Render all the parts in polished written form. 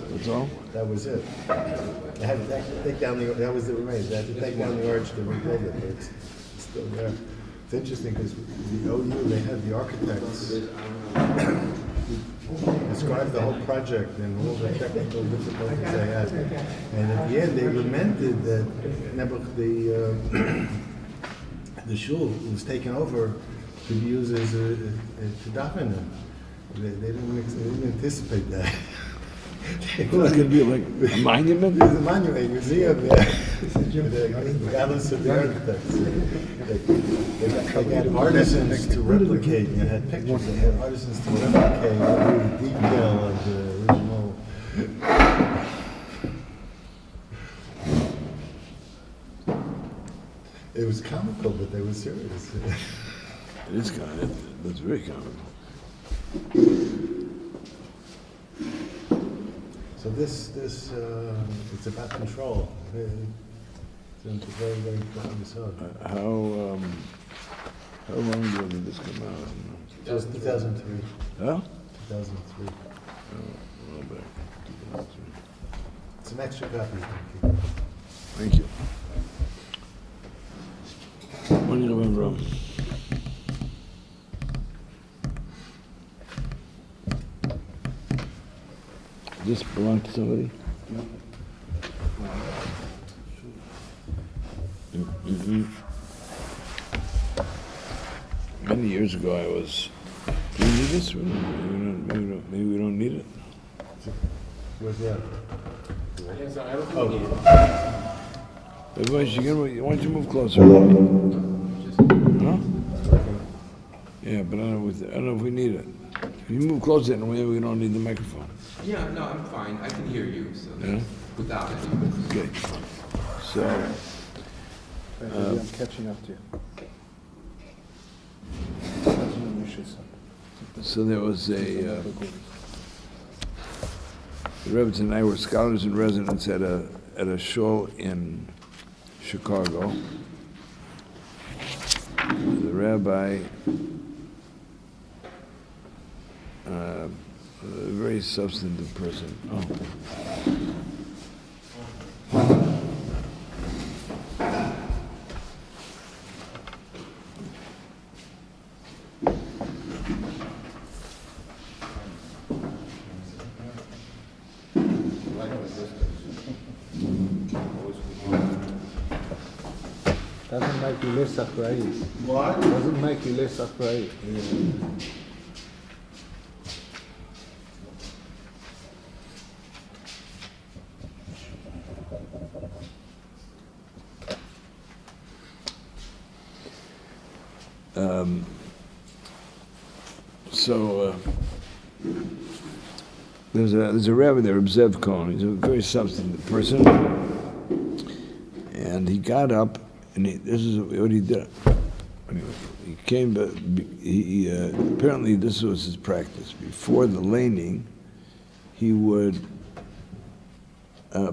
That's all? That was it. They had to take down the, that was the remains. They had to take down the arch to rebuild it, but it's still there. It's interesting because the OU, they had the architects describe the whole project and all the technical difficulties they had. And at the end, they lamented that the shul was taken over to be used as a to daven in. They didn't anticipate that. Well, it could be like a monument? There's a monument, a museum, yeah. Regardless of the architects. They had artisans to replicate, they had pictures, they had artisans to replicate every detail of the original. It was comical, but they were serious. It is kind of, that's very comical. So this, it's about control. It's a very, very important episode. How long ago did this come out? It was 2003. Huh? 2003. A little back. 2003. It's an extra copy. Thank you. When you remember? Does this belong to somebody? Many years ago, I was. Do you need this? Maybe we don't need it. Where's that? Yes, I don't think we need it. Why don't you move closer? Huh? Yeah, but I don't know if we need it. If you move closer, then maybe we don't need the microphone. Yeah, no, I'm fine. I can hear you, so Yeah? without it. Okay. So, I'm catching up to you. so there was a, the Rebbe and I were scholars in residence at a shul in Chicago. The rabbi, a very substantive person. Oh. Doesn't make you less afraid. What? Doesn't make you less afraid. There's a rabbi there, Reb Zev Cohen. He's a very substantive person, and he got up, and this is what he did. Anyway, he came, but he apparently this was his practice. Before the laning, he would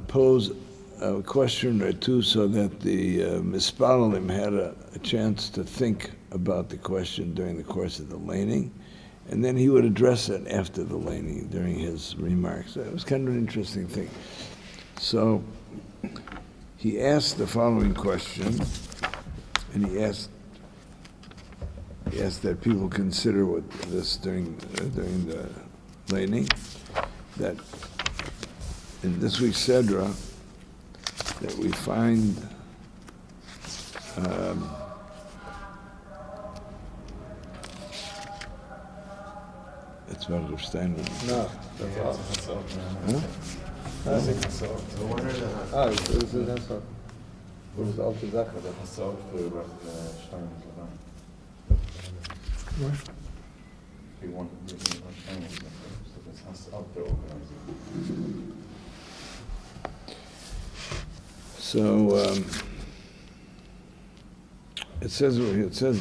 pose a question or two so that the mispalim had a chance to think about the question during the course of the laning, and then he would address it after the laning during his remarks. It was kind of an interesting thing. So he asked the following question, and he asked that people consider what this during the laning, that in this week's Sedra, that we find it's about Rav Steinman. No, that's all. Huh? Oh, it's that's all. What is all to Zaka? So it says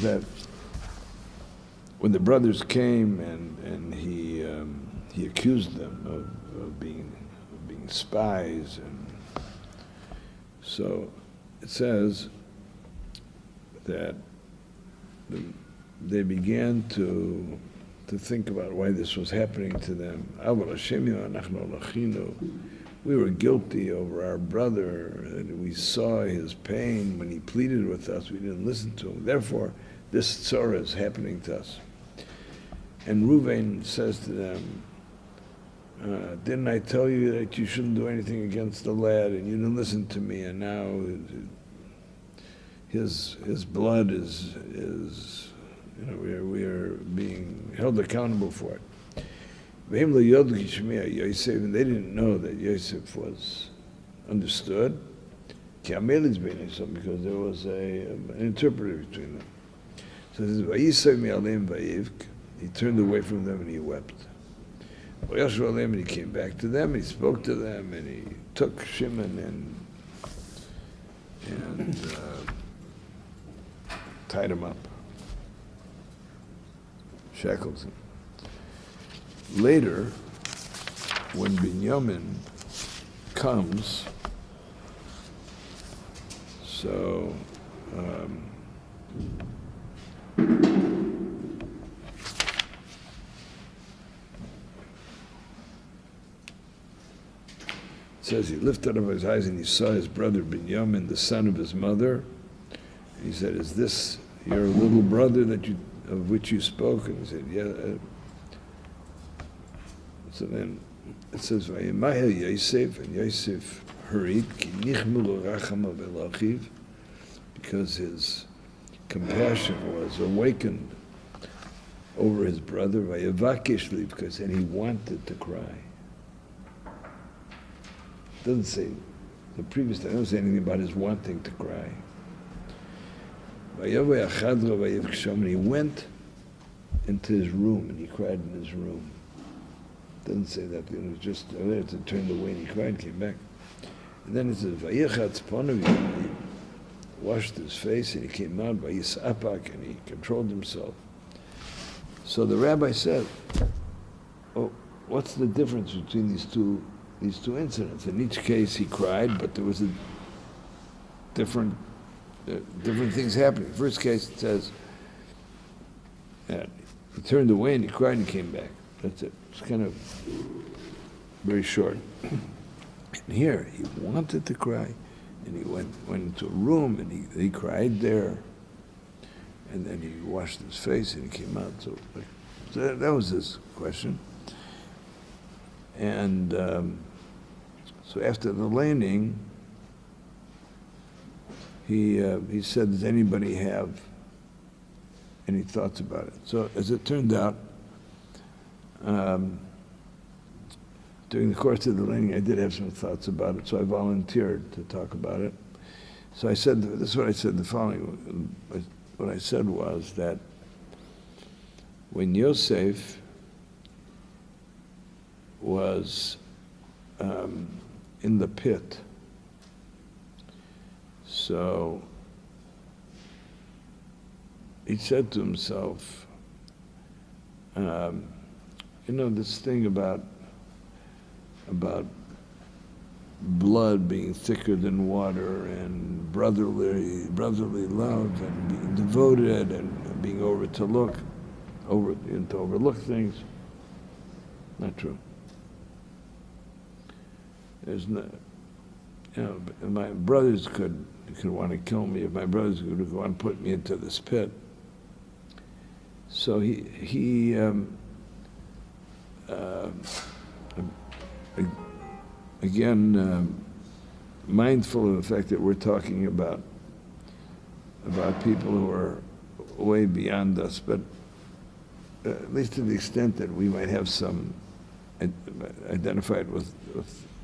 that when the brothers came and he accused them of being spies, and so it says that they began to to think about why this was happening to them. We were guilty over our brother, and we saw his pain when he pleaded with us. We didn't listen to him. Therefore, this tzara is happening to us. And Reuven says to them, didn't I tell you that you shouldn't do anything against the lad, and you didn't listen to me, and now his blood is we are being held accountable for it. And they didn't know that Yosef was understood, because there was an interpreter between them. So it says, he turned away from them and he wept. And he came back to them, he spoke to them, and he took Shimon and tied him up, shackled him. Later, when Binyamin comes, so it says he lifted up his eyes and he saw his brother Binyamin, the son of his mother. And he said, "Is this your little brother of which you spoke?" And he said, "Yeah." So then it says, "Vayimahel Yosef," and Yosef hurried, "Ki nichmu lo rachama v'lo achiv," because his compassion was awakened over his brother. Vayavakish li, because then he wanted to cry. It doesn't say the previous time. It doesn't say anything about his wanting to cry. Vayavay achadra vayivksham, and he went into his room and he cried in his room. Doesn't say that. It was just there to turn away and he cried, came back. And then it says, Vayichatz panav, he washed his face and he came out, Vayisapak, and he controlled himself. So the rabbi said, "Oh, what's the difference between these two incidents? In each case he cried, but there was a different things happening. The first case it says that he turned away and he cried and he came back. That's it. It's kind of very short. And here, he wanted to cry, and he went into a room, and he cried there, and then he washed his face, and he came out. So that was his question. And so after the laning, he said, "Does anybody have any thoughts about it?" So as it turned out, during the course of the laning, I did have some thoughts about it, so I volunteered to talk about it. So I said, this is what I said, the following. What I said was that when Yosef was in the pit, so he said to himself, this thing about blood being thicker than water, and brotherly love, and being devoted, and being to overlook things. Not true. There's no, my brothers could want to kill me. If my brothers would want to put me into this pit. So he again, mindful of the fact that we're talking about people who are way beyond us, but at least to the extent that we might have some identified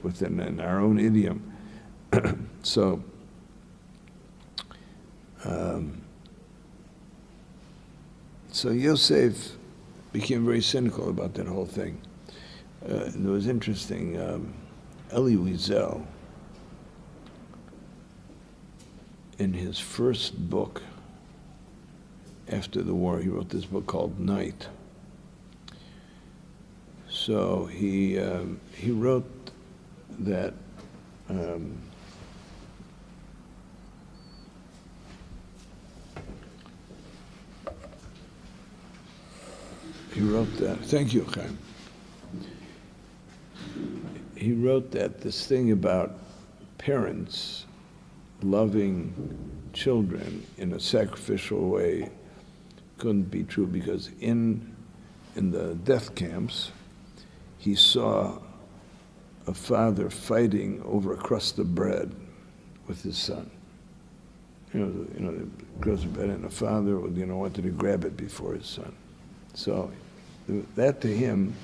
within our own idiom. So Yosef became very cynical about that whole thing. It was interesting. Elie Wiesel, in his first book after the war, he wrote this book called Night. So he wrote that He wrote that. Thank you, Chaim. He wrote that this thing about parents loving children in a sacrificial way couldn't be true because in the death camps, he saw a father fighting over a crust of bread with his son. The crust of bread, and the father, wanted to grab it before his son. So that to him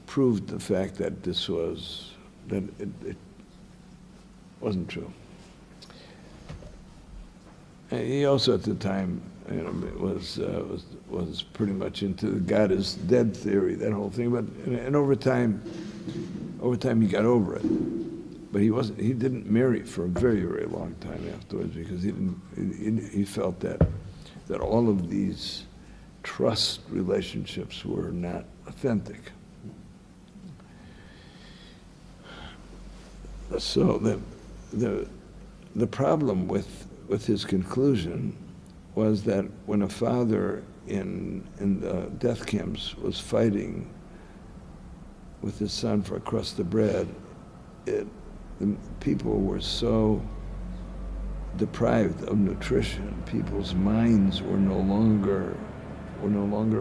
proved the fact that it wasn't true. And he also at the time, was pretty much into the God is dead theory, that whole thing. But and over time he got over it. But he didn't marry for a very, very long time afterwards because he felt that all of these trust relationships were not authentic. So the problem with his conclusion was that when a father in the death camps was fighting with his son for a crust of bread, the people were so deprived of nutrition. People's minds were no longer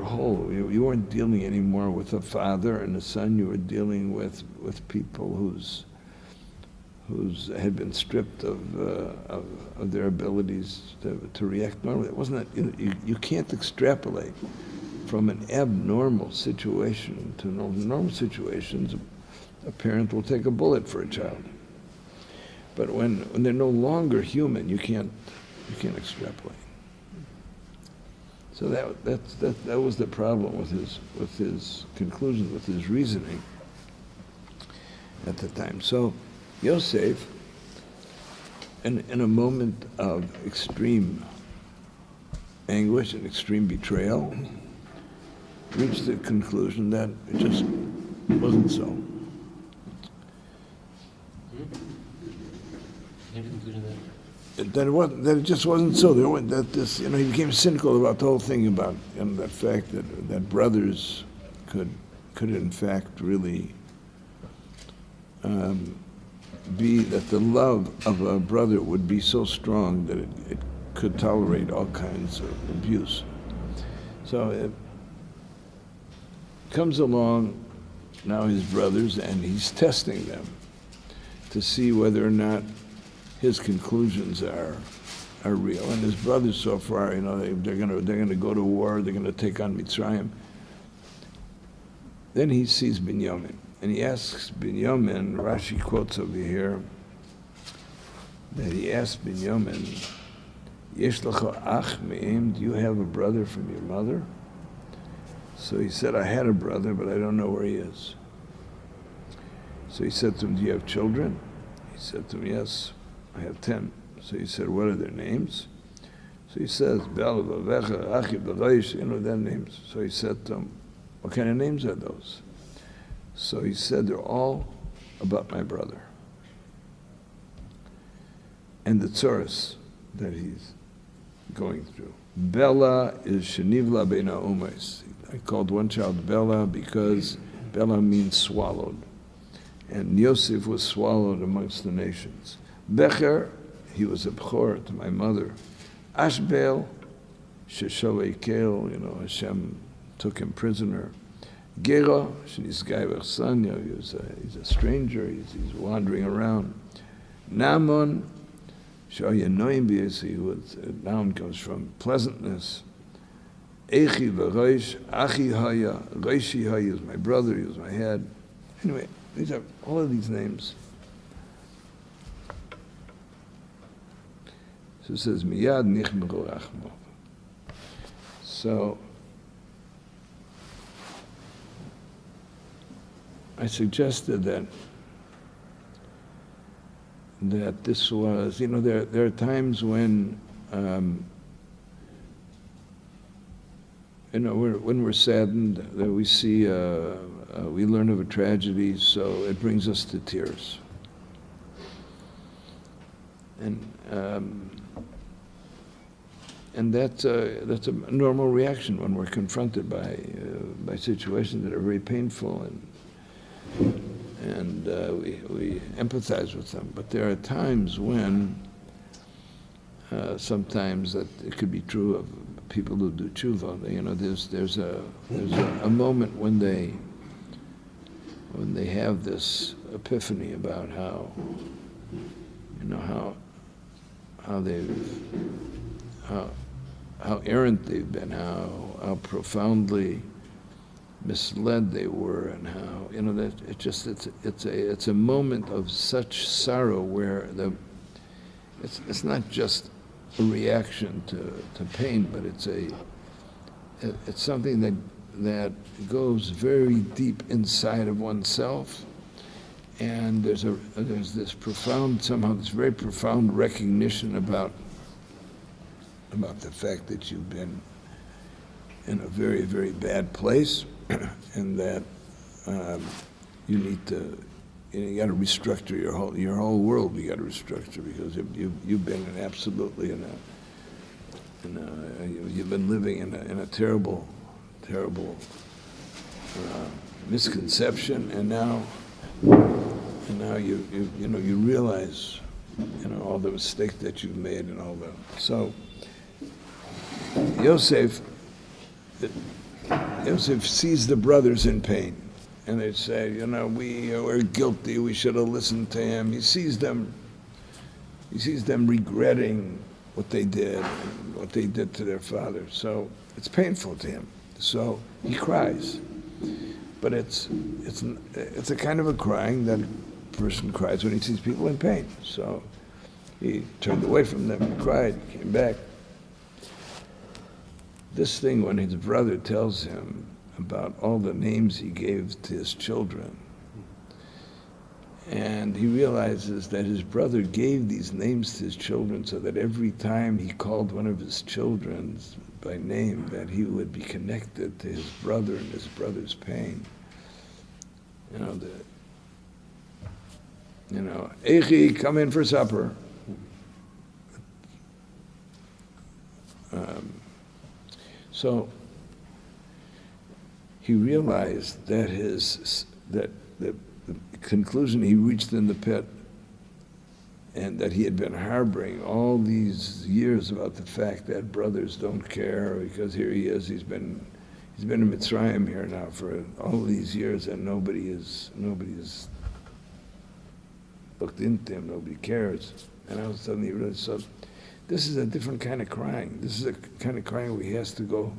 whole. You weren't dealing anymore with a father and a son. You were dealing with people whose had been stripped of their abilities to react normally. It wasn't that, you can't extrapolate from an abnormal situation to normal situations. A parent will take a bullet for a child. But when they're no longer human, you can't extrapolate. So that was the problem with his conclusion, with his reasoning at the time. So Yosef, in a moment of extreme anguish and extreme betrayal, reached the conclusion that it just wasn't so. That it just wasn't so. He became cynical about the whole thing about that fact that brothers could in fact really be that the love of a brother would be so strong that it could tolerate all kinds of abuse. So it comes along now his brothers, and he's testing them to see whether or not his conclusions are real. And his brothers so far, they're gonna go to war. They're gonna take on Mitzrayim. Then he sees Binyamin, and he asks Binyamin. Rashi quotes over here that he asked Binyamin, "Yesh lecha ach me'im? Do you have a brother from your mother?" So he said, "I had a brother, but I don't know where he is." So he said to him, "Do you have children?" He said to him, "Yes, I have 10. So he said, "What are their names?" So he says, "Bel, Vavecha, Achi, B'Reish," their names. So he said to him, "What kind of names are those?" So he said, "They're all about my brother and the tzuras that he's going through. Bella is Shenivla Beina Umes. I called one child Bella because Bella means swallowed. And Yosef was swallowed amongst the nations. Becher, he was a bchor to my mother. Ashbel, Sheshovei Kel, Hashem took him prisoner. Gera, Shenizgai Vechsanya, he's a stranger, he's wandering around. Namon, Shayanoim Biesi, noun comes from pleasantness. Echi v'Reish, Achi Haya, Reishi Haya is my brother, he was my head. Anyway, these are all of these names. So it says, Miyad nichmeru rachmo. So I suggested that this was, there are times when, when we're saddened, that we see, we learn of a tragedy, so it brings us to tears. And And that's a normal reaction when we're confronted by situations that are very painful, and we empathize with them. But there are times when sometimes that it could be true of people who do tshuva. You know, there's a moment when they have this epiphany about how, you know, how errant they've been, how profoundly misled they were, and how, you know, that it's a moment of such sorrow where it's not just a reaction to pain, but it's something that goes very deep inside of oneself, and there's this very profound recognition about the fact that you've been in a very, very bad place, and that you need to, you got to restructure your whole world. You got to restructure, because you've been you've been living in a terrible misconception, and now you realize, you know, all the mistakes that you've made and all that. So Yosef sees the brothers in pain, and they say, you know, we're guilty, we should have listened to him. He sees them regretting what they did and what they did to their father. So it's painful to him. So he cries. But it's a kind of a crying that a person cries when he sees people in pain. So he turned away from them, he cried, came back. This thing, when his brother tells him about all the names he gave to his children, and he realizes that his brother gave these names to his children so that every time he called one of his children by name, that he would be connected to his brother and his brother's pain. Eichi, come in for supper. So he realized that the conclusion he reached in the pit, and that he had been harboring all these years about the fact that brothers don't care, because here he is, he's been in Mitzrayim here now for all these years, and nobody's looked into him, nobody cares. And all of a sudden he realized, so this is a different kind of crying. This is a kind of crying where he has to go.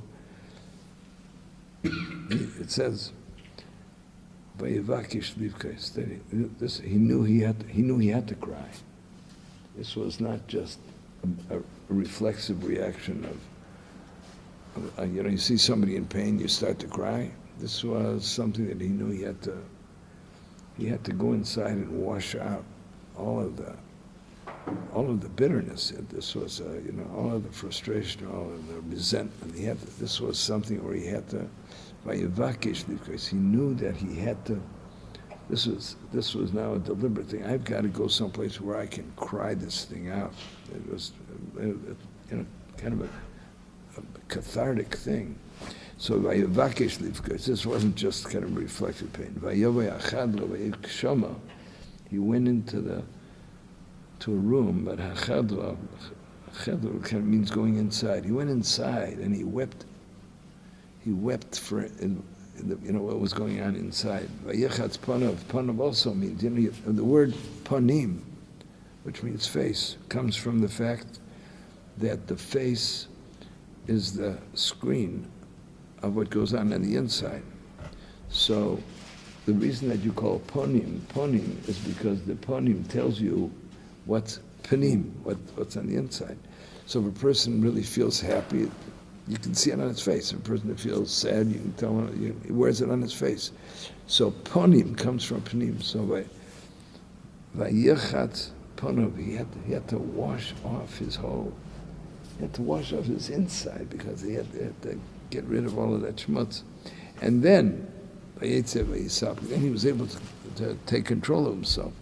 It says, "Vayevakish livkos." This he knew he had to cry. This was not just a reflexive reaction of you see somebody in pain, you start to cry. This was something that he knew he had to go inside and wash out all of the bitterness. This was all of the frustration, all of the resentment. This was something where he had to, because he knew that he had to. This was now a deliberate thing. I've got to go someplace where I can cry this thing out. It was kind of a cathartic thing. So vayevakesh livkos. This wasn't just kind of reflective pain. He went into a room, but chadra kind of means going inside. He went inside and he wept. He wept for what was going on inside. Vayechatz panav. Panav also means, the word panim, which means face, comes from the fact that the face is the screen of what goes on the inside. So the reason that you call ponim is because the ponim tells you what's panim, what's on the inside. So if a person really feels happy, you can see it on his face. If a person that feels sad, you can tell he wears it on his face. So ponim comes from panim. So by vayechatz panav, he had to wash off his whole. He had to wash off his inside, because he had to get rid of all of that schmutz. And then, then he was able to take control of himself.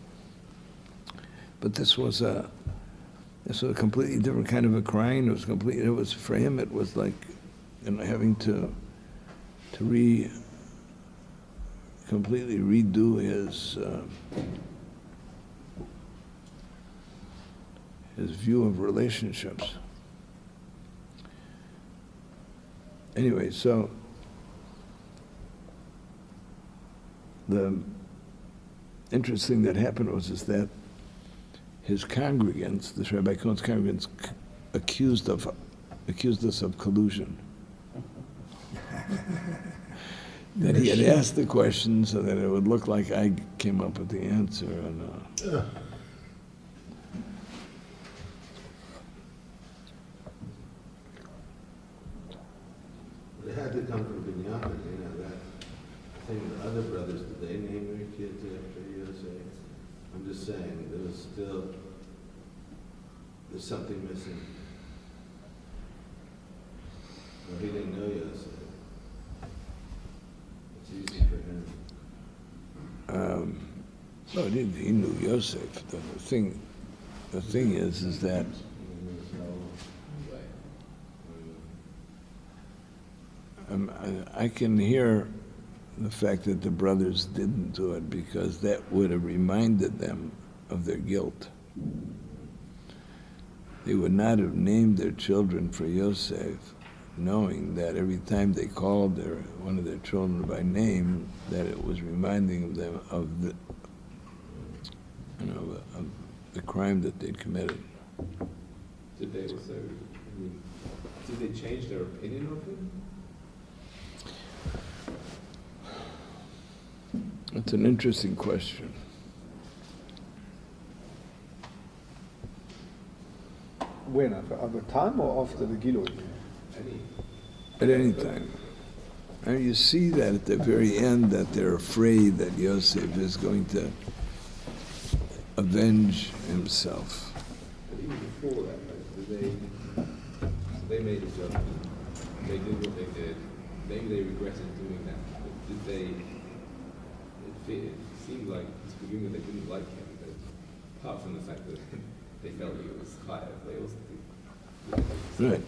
But this was This was a completely different kind of a crying. It was for him. It was like, having to completely redo his view of relationships. Anyway, so the interesting that happened is that his congregants, the Rabbi Cohen's congregants, accused us of collusion. That he had asked the question so that it would look like I came up with the answer. It had to come from Binyamin, that thing. The other brothers, did they name their kids after Yosef? I'm just saying, there's something missing. Well, he didn't know Yosef. It's easy for him. No, he knew Yosef. The thing is that I can hear the fact that the brothers didn't do it because that would have reminded them of their guilt. They would not have named their children for Yosef, knowing that every time they called one of their children by name, that it was reminding them of the crime that they'd committed. Did they also, did they change their opinion of him? That's an interesting question. When? At the time or after the Gilui? At any time. And you see that at the very end that they're afraid that Yosef is going to avenge himself. But even before that, so they made a judgment. They did what they did. Maybe they regretted doing that. But did they? It seemed like to begin with they didn't like him. But apart from the fact that they felt he was higher, they also Right.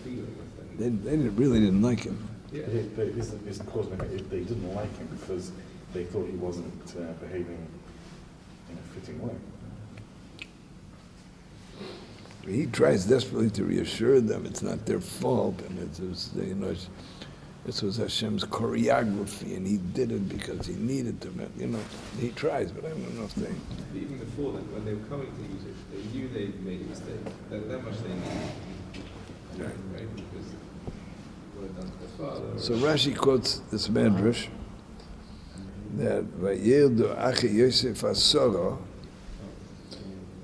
They really didn't like him. Yeah. It's caused they didn't like him because they thought he wasn't behaving in a fitting way. He tries desperately to reassure them it's not their fault, and this was Hashem's choreography, and he did it because he needed to. He tries, but I don't know if they. Even before that, when they were coming to use it, they knew they made a mistake. That much they knew. Right? Because what had done to their father. So Rashi quotes this medrash that Vayeldu Achi Yosef Asoro,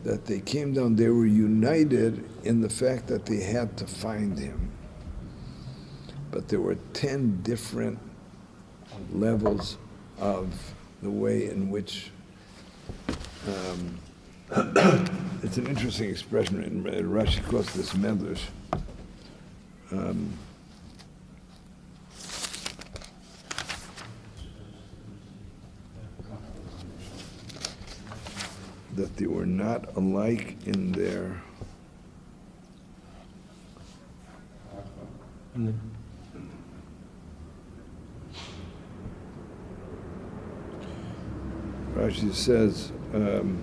that they came down, they were united in the fact that they had to find him. But there were 10 different levels of the way in which it's an interesting expression in Rashi quotes this medrash. That they were not alike in their Rashi says on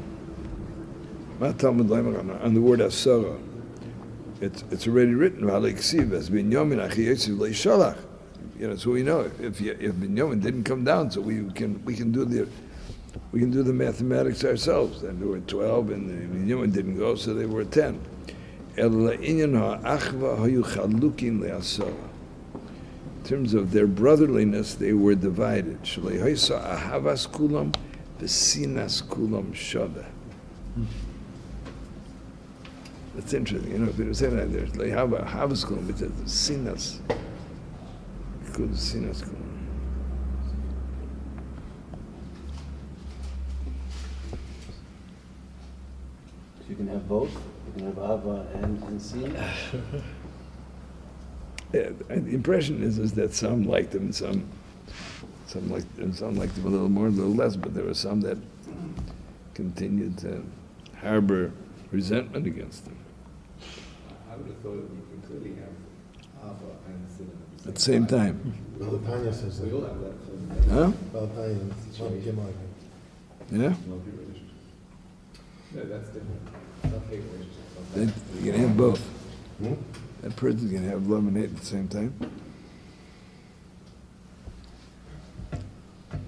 the word asara, it's already written. So we know if Binyamin didn't come down, so we can do the mathematics ourselves. And there were 12, and Binyamin didn't go, so they were 10. In terms of their brotherliness, they were divided. That's interesting. If they say that, there's havas kulam, it says sinas. Sinas kulam. You can have both. You can have Ava and Sin. Yeah, the impression is that some liked him, some liked him a little more, a little less, but there were some that continued to harbor resentment against him. would have thought you can clearly have Ava and Sinner At the same time. Balatanya says We all that. have that. Huh? Balatanya, not Gemara. Yeah? No, that's different. Not hate relationships. not Then that. you can have both. Hmm? That person's gonna have love and hate at the same time. You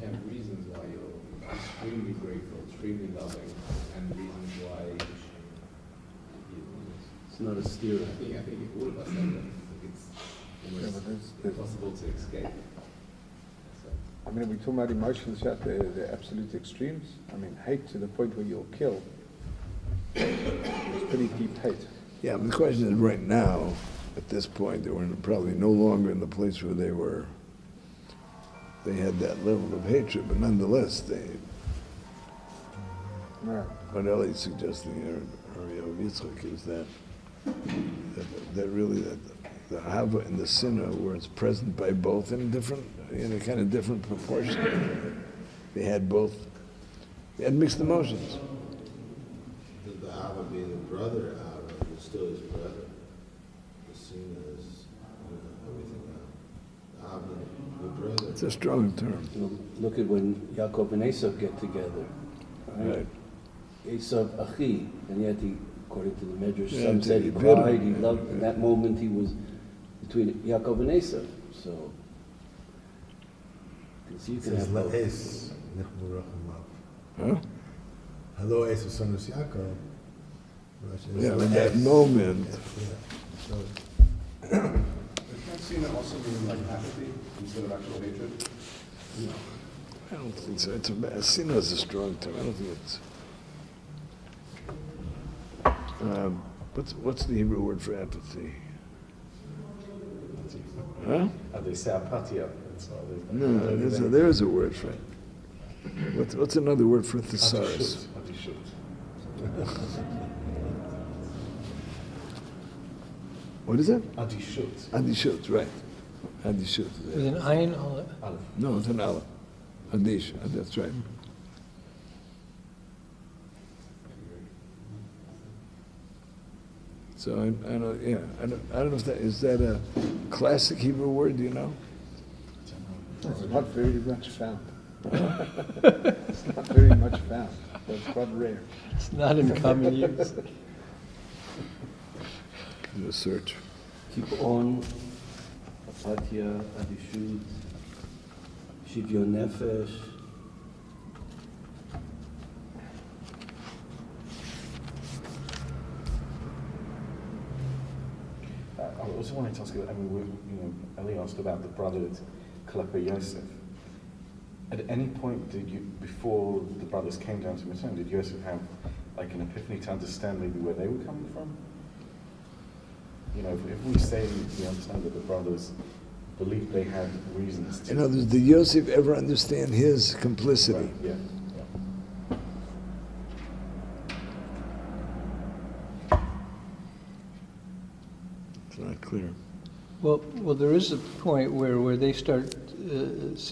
have reasons why you're extremely grateful, extremely loving, and reasons why It's not a steer. I think all of us have them. It's Yeah, almost but there's- impossible to escape. So, I mean, we're talking about emotions, yeah, the absolute extremes. I mean, hate to the point where you'll kill. It's pretty deep hate. Yeah, but the question is, right now, at this point, they were probably no longer in the place where they had that level of hatred, but nonetheless, Right. what Ellie's suggesting here, or Rav Yitzchak, is that really the Hava and the Sinner were it's present by both in a kind of different proportion. They had both. They had mixed emotions. The Abba being the brother Abba, but still his brother. The Sina is everything now. Abba, the brother. It's a strong term. Look at when Yaakov and Esav get together. Right. Esav Achi, and yet he, according to the Medrash, Yeah, some said he he bit him. cried, he loved. In that moment, he was between Yaakov and Esav. So, you It can says have both. La'es, Nechmu Rachamav. Huh? Hello, Esav, son of Yaakov. Yeah, in that moment. Yeah. So, Can Sina also mean like apathy instead of actual hatred? I don't think so. Sinner is a strong term. I don't think it's. What's the Hebrew word for apathy? Huh? They say apatia. No, there is a word for it. What's another word for thesaurus? What is it? Adishut. Adishut, right. Adishut. With an ayin, No, it's an aleph. Adish, that's right. So I don't, yeah, I don't know if is that a classic Hebrew word, do you know? It's not very much found. It's not very much found. So it's quite rare. it's not in common use. Do a search. Keep on, Apatia, Adishut, Shivyon Nefesh. I also wanted to ask you, Eli asked about the brothers, Kalepa Yosef. At any point before the brothers came down to Mitzrayim, did Yosef have like an epiphany to understand maybe where they were coming from? You know, if we say we understand that the brothers believed they had reasons to... In other words, did Yosef ever understand his complicity? Right, yeah. It's not clear. Well, there is a point where they start,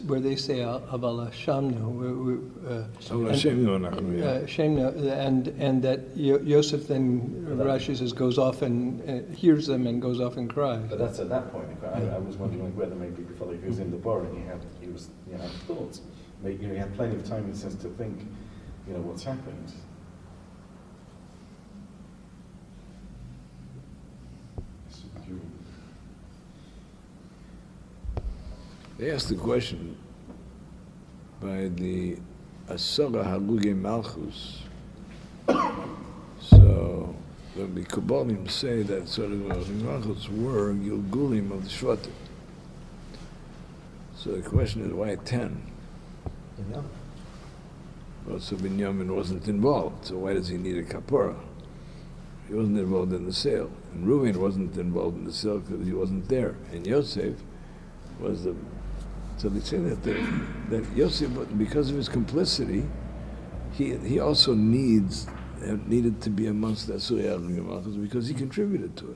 where they say Avala Shamnu, Shemna, and that Yosef then, Rashi says, goes off and hears them and goes off and cries. But that's at that point. I was wondering like, whether maybe before he was in the bar and he was had thoughts. Maybe, he had plenty of time in a sense to think, what's happened. They asked the question by the Asara Haluge Malchus. So the Kabbalim say that sort of Malchus were Gilgulim of the Shvatim. So the question is, why 10? yeah. Well, so Binyamin wasn't involved, so why does he need a kapara? He wasn't involved in the sale. And Reuven wasn't involved in the sale because he wasn't there. And Yosef was the... So they say that Yosef, because of his complicity, he also needed to be amongst the Asuri Malchus because he contributed to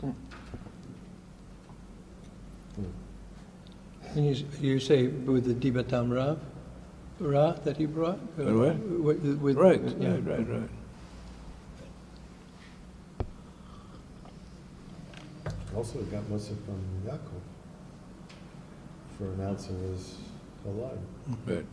it. And you say with the Dibatam Ra that he brought? What? With, Right, yeah. right. Also, he got Musaf from Yaakov for announcing his alive. Right.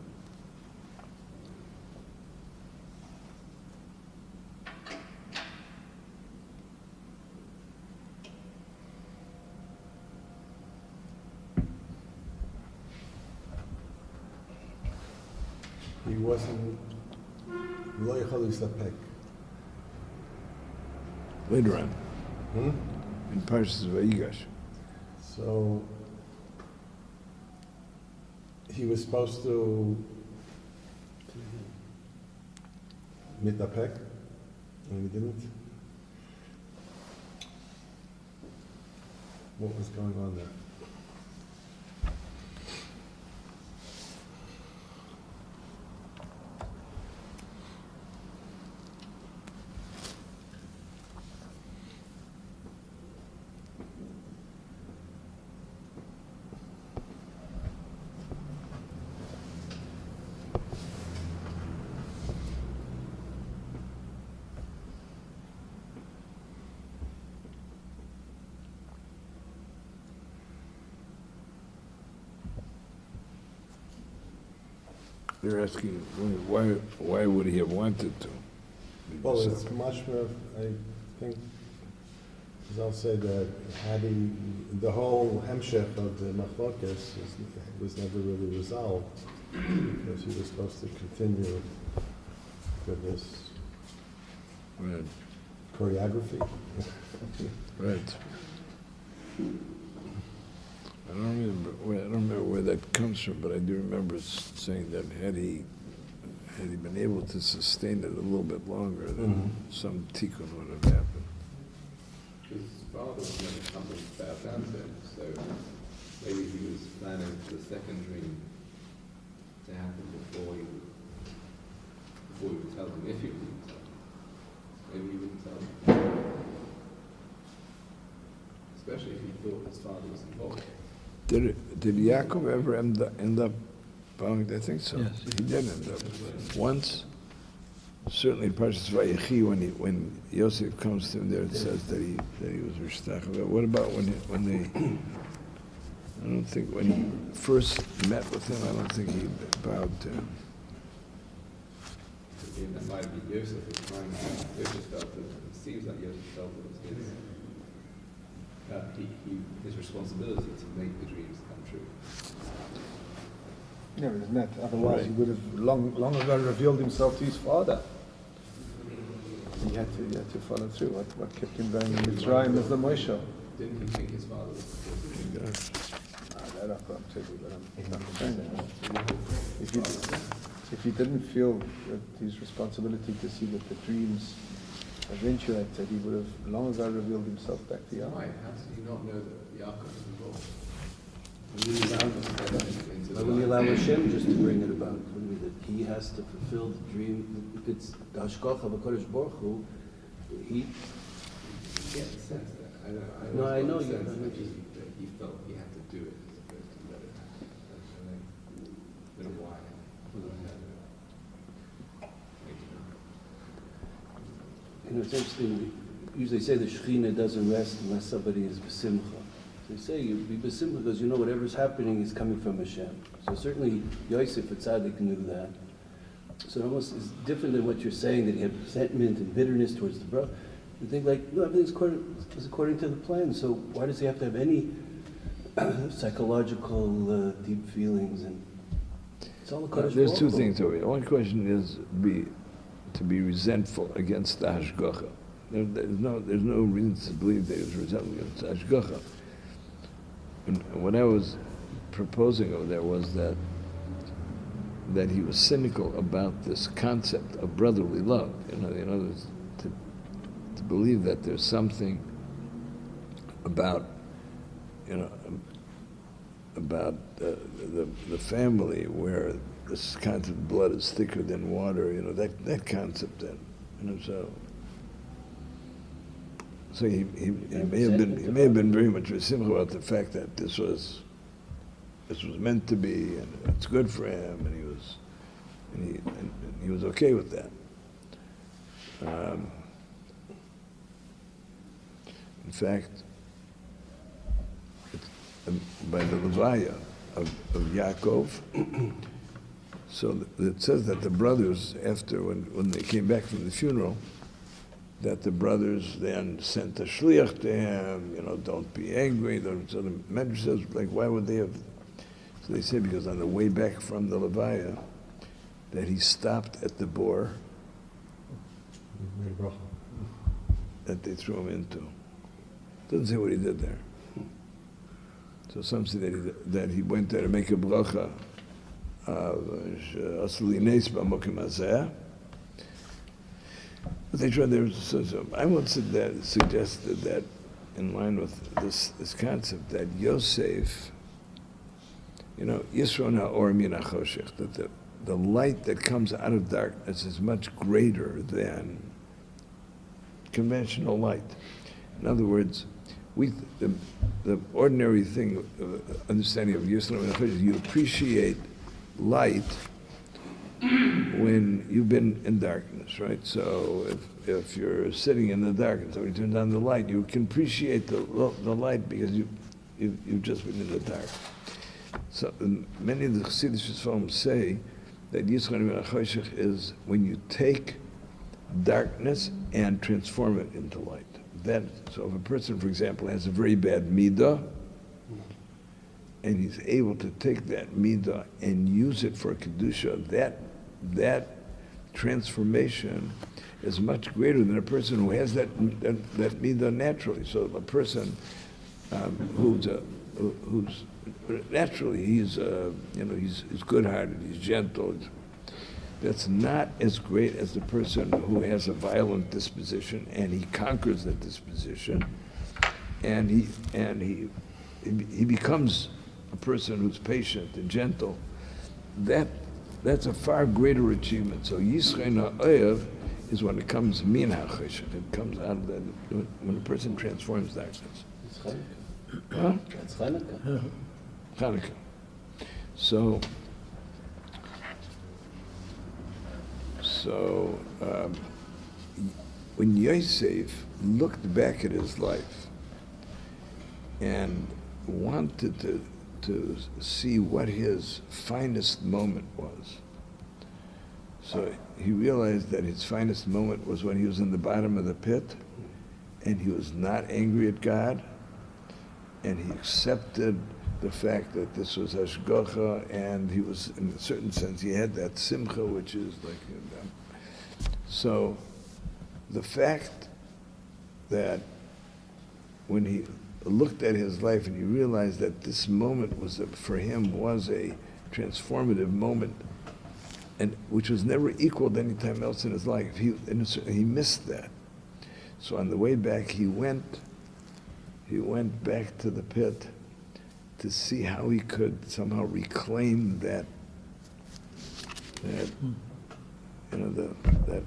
He wasn't lo yachol listapek. Later on, Hmm? in Parshas Vayigash. So he was supposed to mitapek, and he didn't. What was going on there? They're asking, why would he have wanted to? Well, it's much more, I think, as I'll say that had he, the whole hemshech of the machlokes was never really resolved, because he was supposed to continue with this Right, choreography. right. I don't remember where that comes from, but I do remember saying that had he been able to sustain it a little bit longer, then some tikkun would have happened. His father was never something bad down to him, so maybe he was planning for the second dream to happen before he would tell him, if he would tell him. Maybe he wouldn't tell him. Especially if he thought his father was involved. Did Yaakov ever end up bowing? I think so. Yes. He did end up once. Certainly, in Parshas Vayechi, when Yosef comes to him there, it says that he was rishtach. What about when they? I don't think when he first met with him. I don't think he bowed to him. Again, that might be Yosef was trying to. Yosef felt that it seems like Yosef felt it was his responsibility to make the dreams come true. Yeah, but isn't that, otherwise he would have long ago revealed himself to his father. He had to follow through. What kept him going in Mitzrayim is the Moshe. Didn't he think his father was supposed That I can't tell you, but I'm saying that. If he didn't feel that his responsibility to see that the dreams eventuated, he would have long ago revealed himself back to to? Why? Yaakov. How did he not know that Yaakov was involved? Why would he allow Hashem just to bring it about? That he has to fulfill the dream. If it's the hashgacha of HaKadosh Baruch Hu, he... You get the sense that, I No, I know the you- sense I know that you. he felt he had to do it as opposed to let it happen. That's why. You know, it's interesting, we usually say the Shekhinah doesn't rest unless somebody is besimcha. So they say you be besimcha because you know whatever's happening is coming from Hashem. So certainly Yosef at Tzaddik knew that. So it almost is different than what you're saying, that he had resentment and bitterness towards the brother. You think like, no, everything's according to the plan, so why does he have to have any psychological deep feelings? And it's all a There's two things over here. One question is to be resentful against the hashgacha. There's no reason to believe that he was resentful against the hashgacha. And what I was proposing over there was that he was cynical about this concept of brotherly love. To believe that there's something about the family where this concept of blood is thicker than water. That concept. Then, so he may have been very much simple about the fact that this was meant to be, and it's good for him, and he was okay with that. In fact, by the Levaya of Yaakov. So it says that the brothers, after when they came back from the funeral, that the brothers then sent a shliach to him, don't be angry. So the Medrash says, like, why would they have? So they say because on the way back from the Levaya, that he stopped at the bore that they threw him into. Doesn't say what he did there. So some say that he went there to make a bracha of Asli Nes B'Mokim Hazeh. But they tried there. So I once suggested that, in line with this concept, that Yosef, Yisron HaOr Min HaChoshech, that the light that comes out of darkness is much greater than conventional light. In other words, the ordinary thing, understanding of Yisron HaChoshech, you appreciate light when you've been in darkness, right? So if you're sitting in the darkness, somebody turns on the light, you can appreciate the light because you've just been in the dark. So many of the Chassidish films say that Yisron HaChoshech is when you take darkness and transform it into light. So if a person, for example, has a very bad midah, and he's able to take that midah and use it for kedusha, that transformation is much greater than a person who has that midah naturally. So a person who's naturally he's good-hearted, he's gentle. That's not as great as the person who has a violent disposition and he conquers that disposition, and he becomes a person who's patient and gentle. That's a far greater achievement. So Yisrael Ha'oyer is when it comes min ha'chesed. It comes out of that when a person transforms darkness. It's Chanukah. Huh? It's Chanukah. Hanukkah. So when Yosef looked back at his life and wanted to see what his finest moment was, so he realized that his finest moment was when he was in the bottom of the pit and he was not angry at God, and he accepted the fact that this was hashgacha, and he was, in a certain sense, he had that simcha, which is like, so the fact that when he looked at his life and he realized that this moment for him was a transformative moment, and which was never equaled any time else in his life, he missed that. So on the way back, he went back to the pit to see how he could somehow reclaim that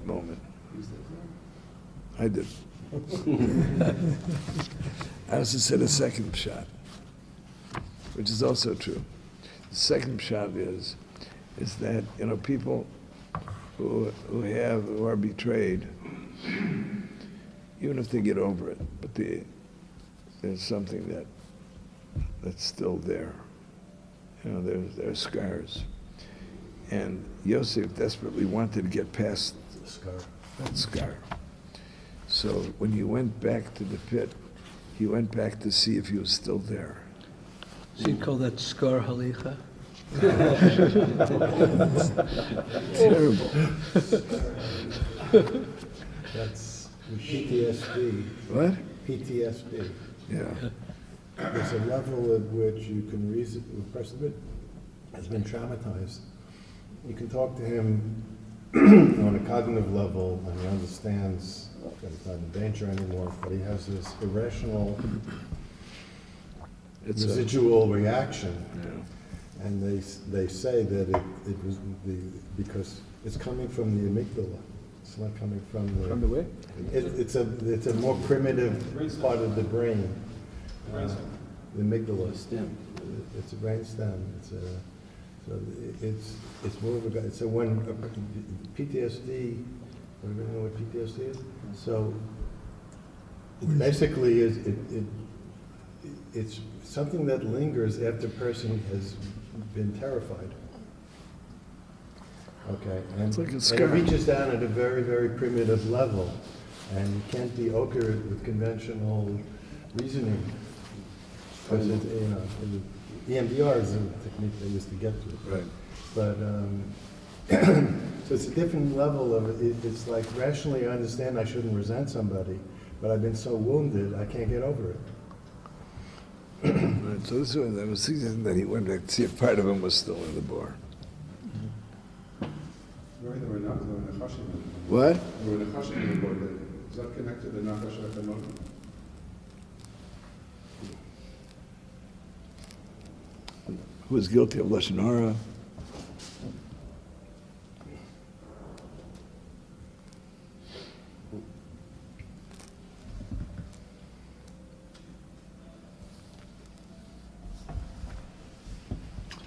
moment. I did. I also said a second shot, which is also true. The second shot is that people who are betrayed, even if they get over it, but there's something that's still there. There are scars. And Yosef desperately wanted to get past that scar. So when he went back to the pit, he went back to see if he was still there. So you call that scar halicha? Terrible. That's PTSD. What? PTSD. Yeah. There's a level at which you can reason, a person has been traumatized. You can talk to him on a cognitive level, and he understands that he's not in danger anymore, but he has this irrational residual reaction. Yeah. And they say that it was because it's coming from the amygdala. It's not coming from the... From the way? It's a more primitive part of the brain. The amygdala. Stem. It's a brain stem. It's more of a... So when PTSD... Everybody know what PTSD is? So it basically is... it's something that lingers after a person has been terrified. Okay, and, It's like a and scar. it reaches down at a very, very primitive level, and you can't de-ochre it with conventional reasoning. Because EMDR is a technique they used to get to. Right. But, so it's a different level of, it's like rationally I understand I shouldn't resent somebody, but I've been so wounded, I can't get over it. Right, so this was, I was suggesting that he went back to see if part of him was still in the bar. What? Is that connected to Nachash HaKamot? Who was guilty of Lashon Hara?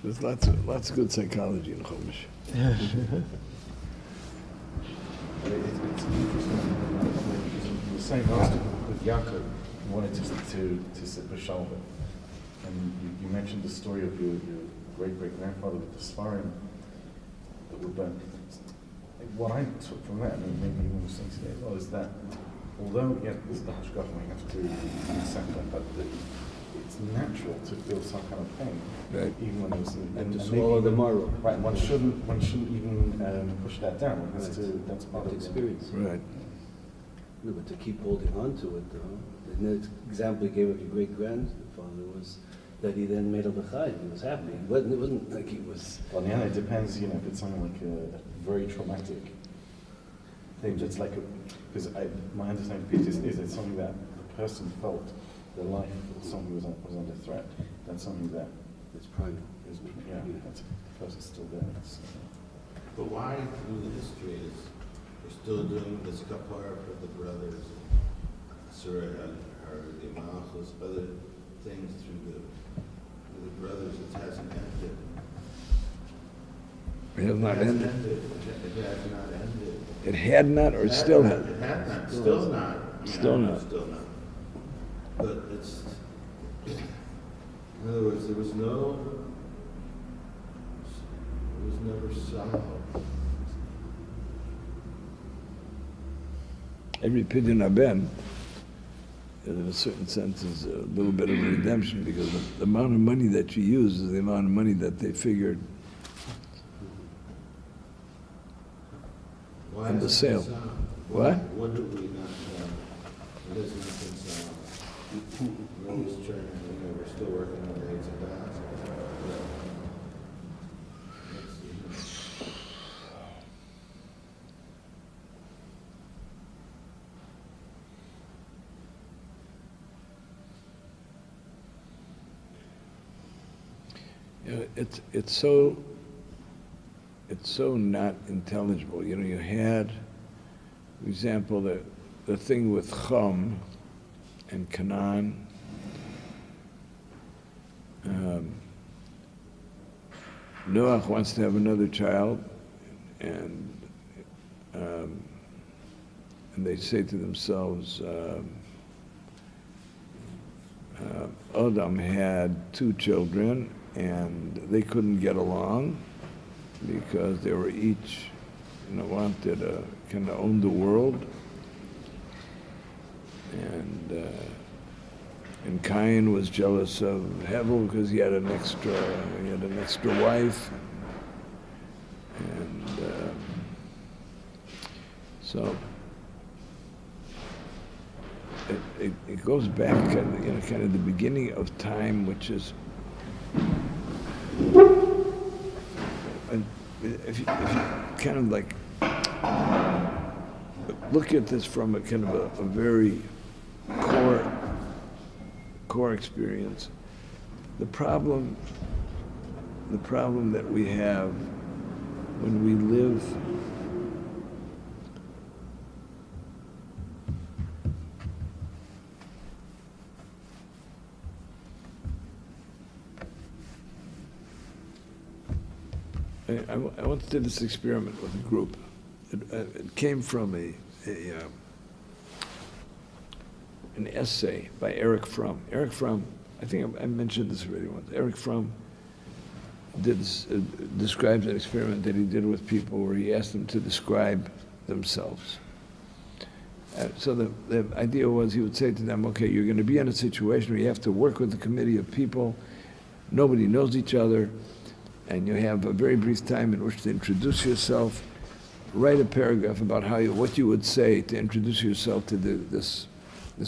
There's lots of good psychology in Chumash. But it's interesting. You were saying last week with Yaakov, you wanted to sit b'shalva. And you mentioned the story of your great-great-grandfather with the Sfarim that were burnt. What I took from that, and maybe even was saying today as well, is that although, yeah, this is the Hashgacha, we have to accept that, but it's natural to feel some kind of pain, Right. even when there's And to swallow the marrow. Right, one shouldn't even push that down. One has to, that's part of the experience. Right. No, but to keep holding on to it, though. The next example he gave of your great-grandfather was that he then made a l'chaim. He was happy. It wasn't like he was... Well, yeah, it depends, if it's something like a very traumatic thing, that's like because my understanding of PTSD is it's something that the person felt their life or something was under threat. That's something that It's primal. is, that's, the person's still there. But why through the history is we're still doing this kapara for the brothers, Surah or the Malchus, other things through the brothers, it hasn't ended. It has not ended. It has not ended. It had not, or it still had. It had not, still not. Still not. Still not. But it's, in other words, there was never solved. Every pidyon haben, in a certain sense, is a little bit of a redemption, because the amount of money that you use is the amount of money that they figured Why in the hasn't sale. it been solved? What? What do we not solve? It has not been solved. We're always trying, we're still working on the eggs and baskets. It's so not intelligible. You had, for example, the thing with Chum and Canaan. Noach wants to have another child, and they say to themselves, Adam had 2 children, and they couldn't get along because they were each, wanted to kind of own the world. And Cain was jealous of Hevel because he had an extra wife, and so it goes back kind of the beginning of time, which is, and if you kind of like look at this from a kind of a very core experience, the problem that we have when we live I once did this experiment with a group. It came from an essay by Eric Fromm. Eric Fromm I think I mentioned this already once. Eric Fromm describes an experiment that he did with people where he asked them to describe themselves. So the idea was he would say to them, okay, you're going to be in a situation where you have to work with a committee of people, nobody knows each other, and you have a very brief time in which to introduce yourself. Write a paragraph about what you would say to introduce yourself to this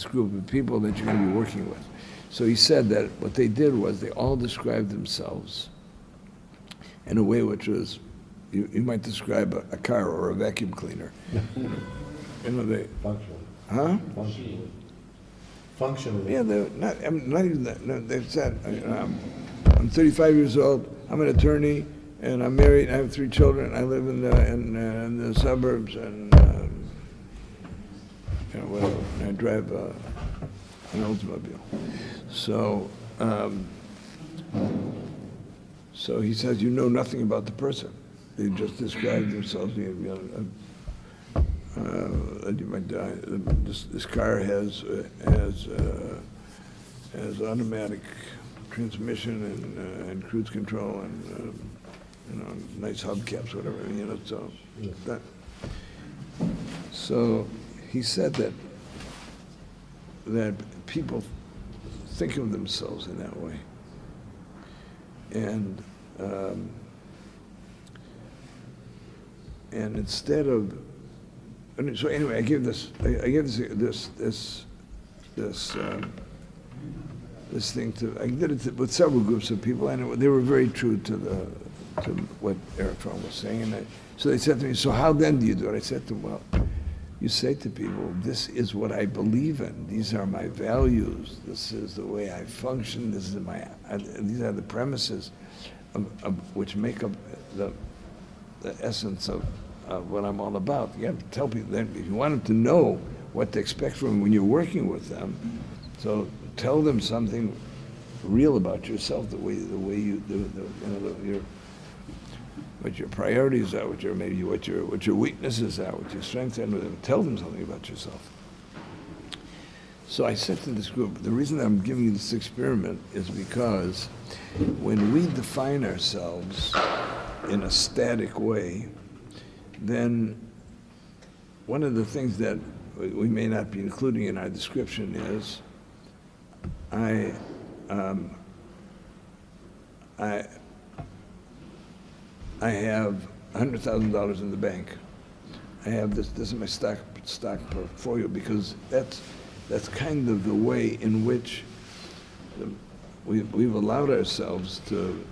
group of people that you're going to be working with. So he said that what they did was they all described themselves in a way which was, you might describe a car or a vacuum cleaner. They Functional. huh? Functional. Functionally. Yeah, they're not. I'm not even that. No, they've said, I'm 35 years old. I'm an attorney, and I'm married. I have 3 children. I live in the suburbs, and whatever. And I drive an Oldsmobile. So he says, you know nothing about the person. They just describe themselves. You might die. This car has automatic transmission and cruise control and nice hubcaps, whatever. So he said that people think of themselves in that way, and instead of. So anyway, I gave this thing to. I did it with several groups of people, and they were very true to what Eric Fromm was saying. So they said to me, "So how then do you do it?" I said to them, "Well, you say to people, this is what I believe in. These are my values. This is the way I function. These are the premises which make up the essence of what I'm all about." You have to tell people that if you want them to know what to expect from them when you're working with them, so tell them something real about yourself, the way you do, what your priorities are, what your weaknesses are, what your strengths are, and tell them something about yourself. So I said to this group, the reason I'm giving you this experiment is because when we define ourselves in a static way, then one of the things that we may not be including in our description is I have $100,000 in the bank. I have this is my stock portfolio, because that's kind of the way in which we've allowed ourselves to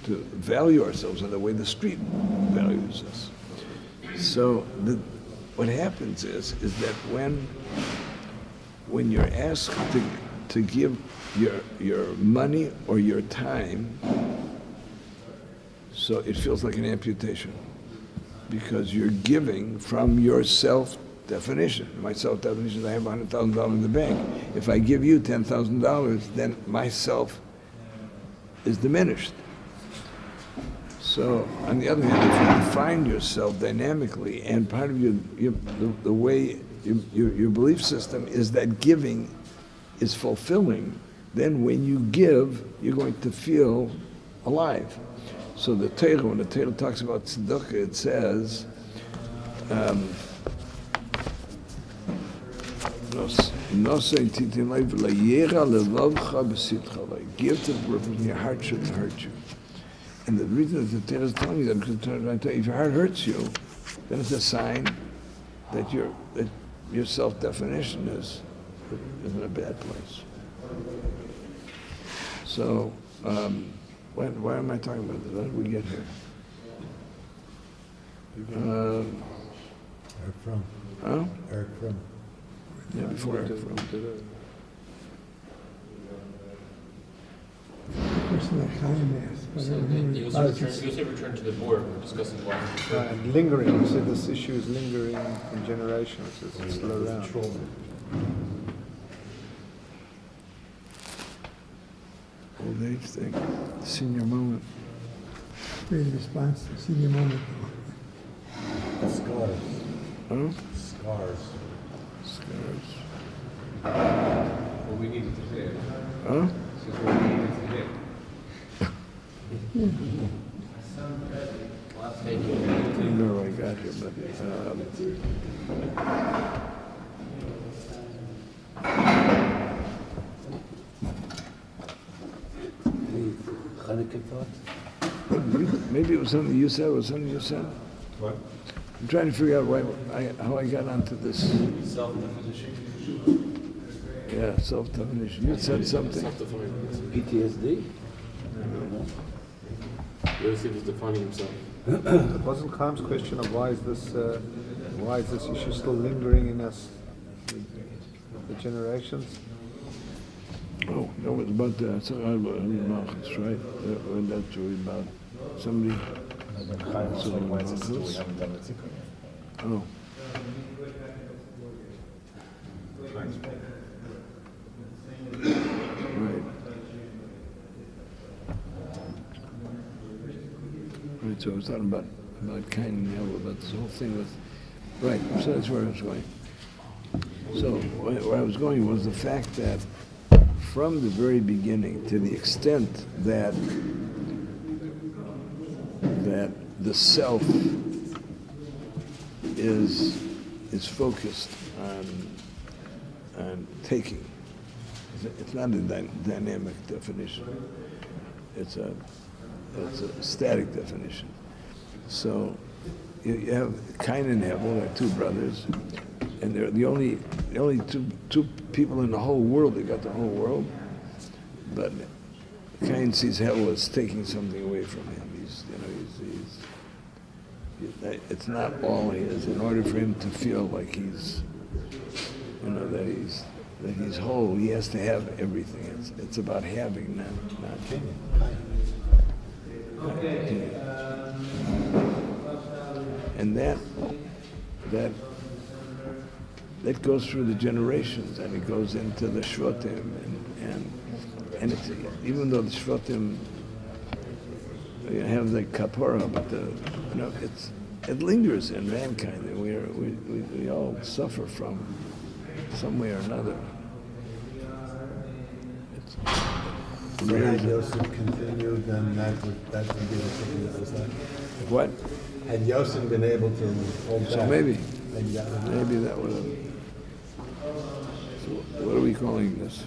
value ourselves in the way the street values us. So what happens is that when you're asked to give your money or your time, so it feels like an amputation, because you're giving from your self-definition. My self-definition is I have $100,000 in the bank. If I give you $10,000, then myself is diminished. So, on the other hand, if you define yourself dynamically, and part of the way your belief system is that giving is fulfilling, then when you give, you're going to feel alive. So the Torah, when the Torah talks about tzedakah, it says, give to the person, your heart shouldn't hurt you. And the reason that the Torah is telling you that, because if your heart hurts you, then it's a sign that your self-definition is in a bad place. So, why am I talking about this? How did we get here? Eric Fromm. Huh? Eric Fromm. Yeah, before Eric Fromm. Question that Chaim asked, but I So don't know. you'll say return to the board, we're discussing why. And lingering, you said this issue is lingering in generations, it's still around. Old age thing, senior moment. Great response to senior moment. Scars. Huh? Scars. Scars. what we needed to hear. Huh? It's just what we needed to hear. Thank you. I don't know where I got here, but Any Hanukkah thoughts? maybe it was something you said. Was something you said? What? I'm trying to figure out how I got onto this. Self-definition. Yeah, self-definition. You said something. Self-defined. PTSD? Yosef is defining himself. Wasn't Chaim's question of why is this issue still lingering in us, the generations? Oh, no, it was about right? That's really about somebody. Why is this still we haven't done the tikkun yet? Oh. Right. Right, so I was talking about Cain and Abel, about this whole thing with, right, so that's where I was going. So where I was going was the fact that from the very beginning, to the extent that the self is focused on taking. It's not a dynamic definition. It's a static definition. So you have Cain and Abel, they're two brothers, and they're the only two people in the whole world that got the whole world. But Cain sees Abel as taking something away from him. It's not all he is. In order for him to feel like he's whole, he has to have everything. It's about having, not. And that goes through the generations, and it goes into the Shvatim, and it's, even though the Shvatim have the kapara, but it lingers in mankind, and we all suffer from some way or another. Had Yosef continued, then that would be the thing that was like. What? Had Yosef been able to hold So back, maybe that that would have. So what are we calling this?